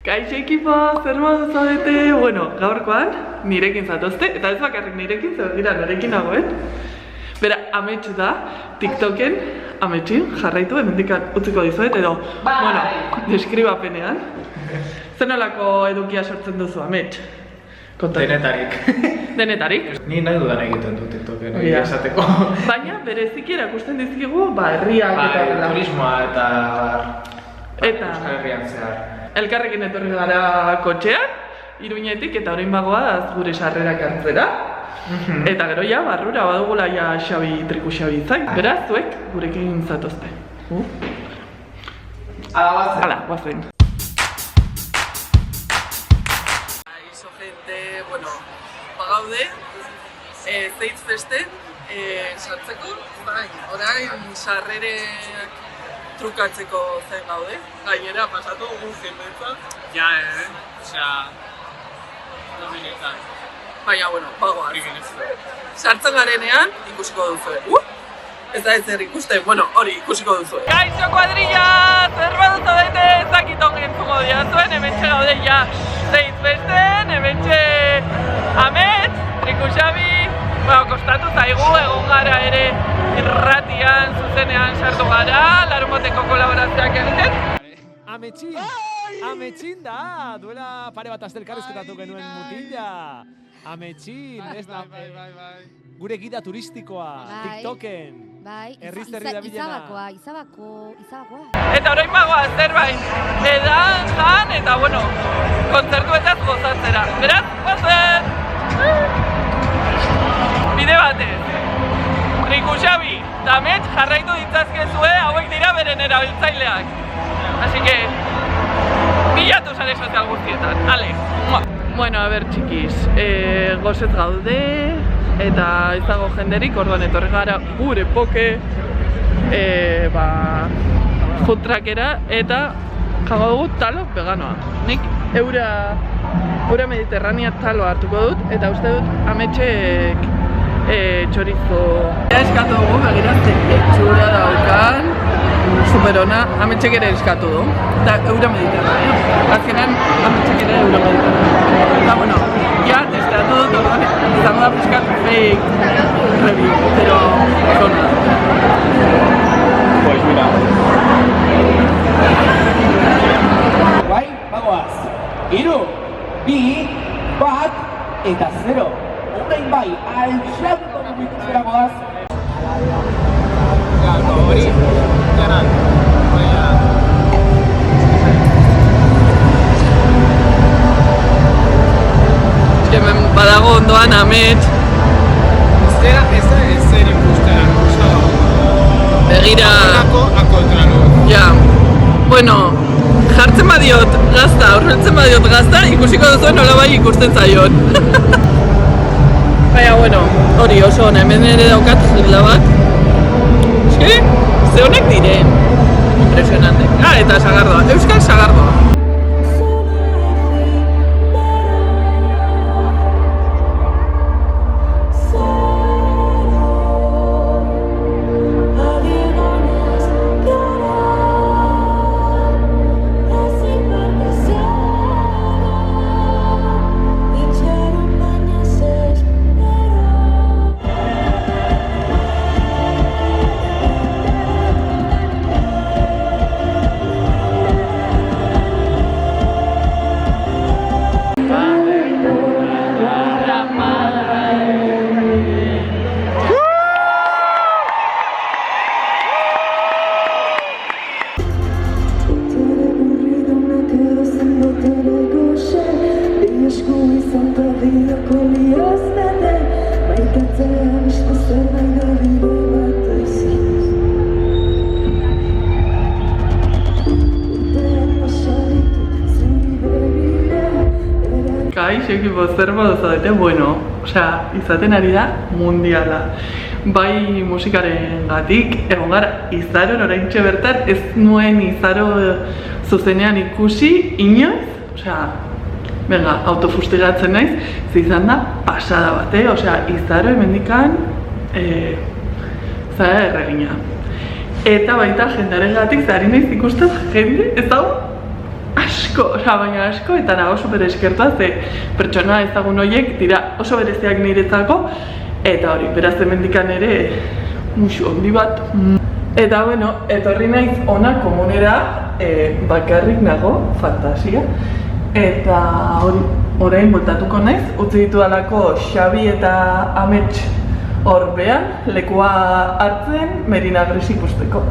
Kaixo ekipo, zer modu zaudete? Bueno, gaurkoan nirekin zatozte, eta ez bakarrik nirekin, zer dira norekin nagoen. Bera, ametsu da, TikToken ametsin jarraitu, hemendikan utziko dizuet, edo, bueno, deskribapenean. Zer nolako edukia sortzen duzu, amets? Denetarik. Denetarik? Ni nahi dudan egiten du TikToken, egia esateko. Baina, bereziki erakusten dizkigu, herriak eta dela. Turismoa eta... Euskal Herrian zehar. Elkarrekin etorri gara kotxean, Iruñetik, eta orain bagoaz gure sarrerak hartzera. Eta gero ja, barrura badugula ja triku Xabi zain. Beraz, zuek gurekin zatozte. Hala, guazen. Iso gente, bueno, bagaude, Zeitz festen, sartzeko, orain sarrereak trukatzeko zen gaude, gainera pasatu dugu jendetza. Ja, osea, dominetan. Baina, bueno, bagoaz. Sartzen garenean, ikusiko duzu. Ez da ezer ikusten, bueno, hori ikusiko duzu. Kaixo kuadrilla! Zer baduzu bete ezakiton entzuko diazuen, hementxe gaude ja Zeitz festen, hementxe Amets, Triku Xabi, kostatu zaigu, egon gara ere irratian, zuzenean sartu gara, larunbateko kolaborazioak egiten. Ametsin da, duela pare bat aste elkarrizketatu genuen mutila. Ametsin, ez da, gure gida turistikoa, TikToken. Bai, Izabakoa. Eta orain bagoa zerbait, dantzan eta, bueno, kontzertuetaz gozatzera. Beraz, gozen! Bide batez. Triku Xabi eta Amets jarraitu ditzazkezue, hauek dira beren erabiltzaileak. Así que, bilatu sare sozial guztietan, ale! Bueno, a ber, txikiz, gozet gaude, eta ez dago jenderik, orduan etorri gara gure poke, food truckera, eta jago dugu talo veganoa. Nik eura mediterrania talo hartuko dut, eta uste dut Ametsek txorizo. Eskatu dugu, begirazte, etxura daukan, superona, Ametsek ere eskatu du, eta eura mediterrania. Azkenan, Ametsek ere eura mediterrania. Eta, bueno, ja, testeatu dut, orduan, izango da pixkat fake review, pero zona. Pues mira. Bai, bagoaz. 3, 2, 1, eta 0. Orain bai, altxatuko dugu ikustera goaz. Hori, jaran. Hemen badago ondoan Amets. Ez zer ikustera, Begira... akontraluz. Ja, bueno, jartzen badiot gazta, aurreltzen badiot gazta, ikusiko duzuen nola bai ikusten zaion. Baina, bueno, hori oso hona, hemen ere daukat jigla bat. Eske, ze honek diren. Impresionante. Eta sagardoa, euskal sagardoa. Kaixo ekipo, zer modu zaudete? Bueno, osea, izaten ari da mundiala. Bai musikaren gatik, egon gara Izaron oraintxe bertan, ez nuen Izaro zuzenean ikusi inoiz, osea, venga, autofustigatzen naiz, ze izan da pasada bat, osea, Izaro hemendikan zara erregina. Eta baita jendearen gatik, zari naiz ikusten jende, ez dago asko asko, baina asko, eta nago super eskertua, ze pertsona ezagun horiek dira oso bereziak niretzako, eta hori, beraz hemendikan ere musu handi bat. Eta bueno, etorri naiz ona komunera, bakarrik nago, fantasia, eta hori, orain voltatuko naiz, utzi ditudalako Xabi eta Amets horbean, lekua hartzen Merina Gris ikusteko.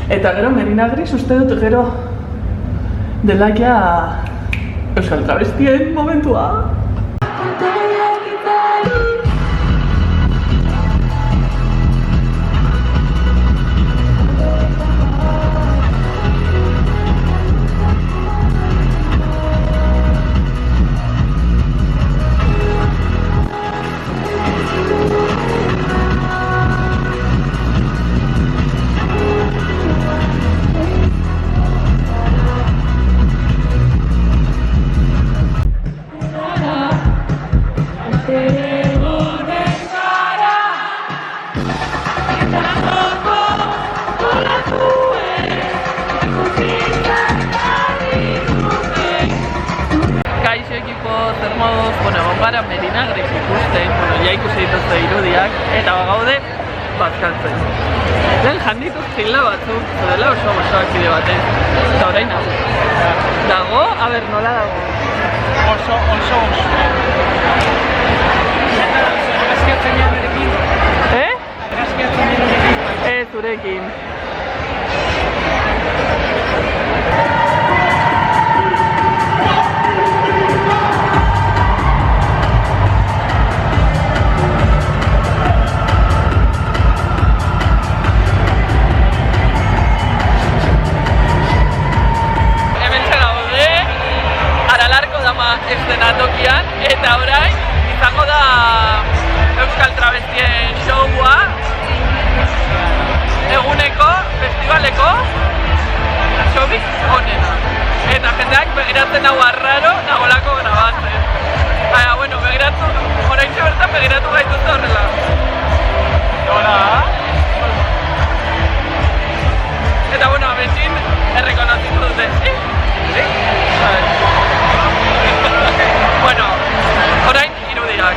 Eta gero Merina Gris uste dut gero dela ja Euskal Travestien momentua. Gara Merina Gris ikusten, ja ikusi dituzte irudiak, eta bagaude bazkaltzen. Lehen jandituz zila batzuk, zudela oso kide batez, eta orain hau. Dago, nola dago? Oso. Gaskiatzen jaberekin? Gaskiatzen jaberekin? Zurekin. Eszenatokian, eta orain izango da Euskal Travestien showa eguneko festivaleko showik onena. Eta jendeak begiratzen hau arraro nagolako grabatzen. Baina, bueno, begiratu, orain bertan begiratu gaituzte horrela. Hola! Eta, bueno, abesin errekonozitu dute. Bueno, orain irudiak.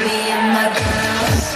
Me and my girls.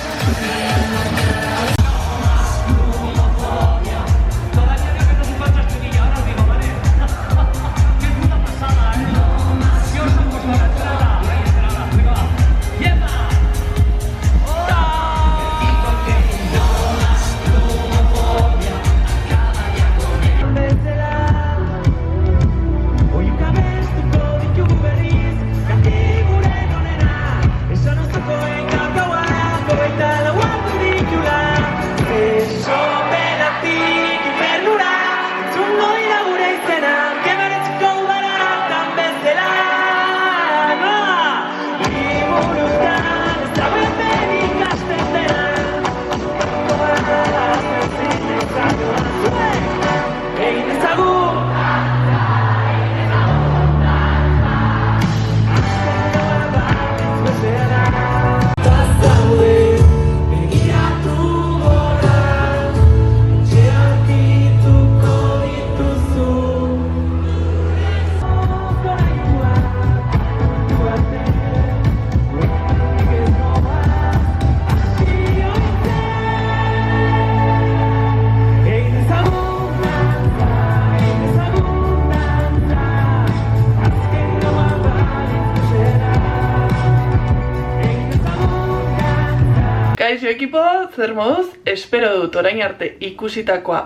Kaixo ekipo, zer moduz? Espero dut orain arte ikusitakoa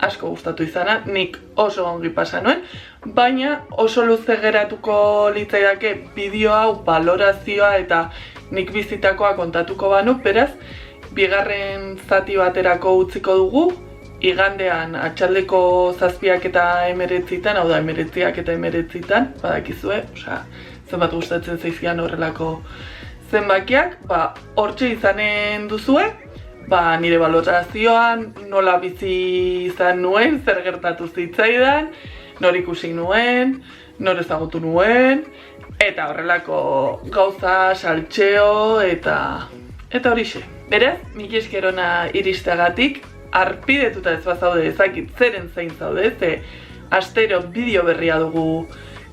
asko gustatu izana, nik oso ongi pasa nuen, baina oso luze geratuko litzaidake bideo hau balorazioa eta nik bizitakoa kontatuko banu, beraz, bigarren zati baterako utziko dugu, igandean atxaldeko 7 eta 19, hau da 19 eta 19, badakizue, osea, zenbat gustatzen zaizkian horrelako zenbakiak, hortxe izanen duzue, nire balorazioan nola bizi izan nuen, zer gertatu zitzaidan, nor ikusi nuen, nor ezagutu nuen, eta horrelako gauza, saltxeo eta horixe. Beraz, mila esker ona iristeagatik, arpidetuta ez bazaude ezakit zeren zein zaude, ze astero bideo berria dugu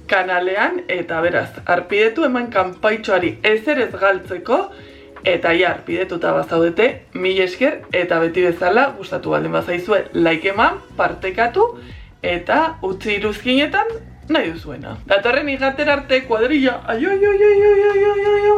kanalean, eta beraz, arpidetu eman kanpaitxoari ezer ez galtzeko, eta ja, arpidetuta bazaudete, mila esker, eta beti bezala, gustatu baldin bazaizue, like eman, partekatu, eta utzi iruzkinetan nahi duzuena. Datorren igatera arte kuadrilla, aio, aio, aio, aio, aio, aio, aio.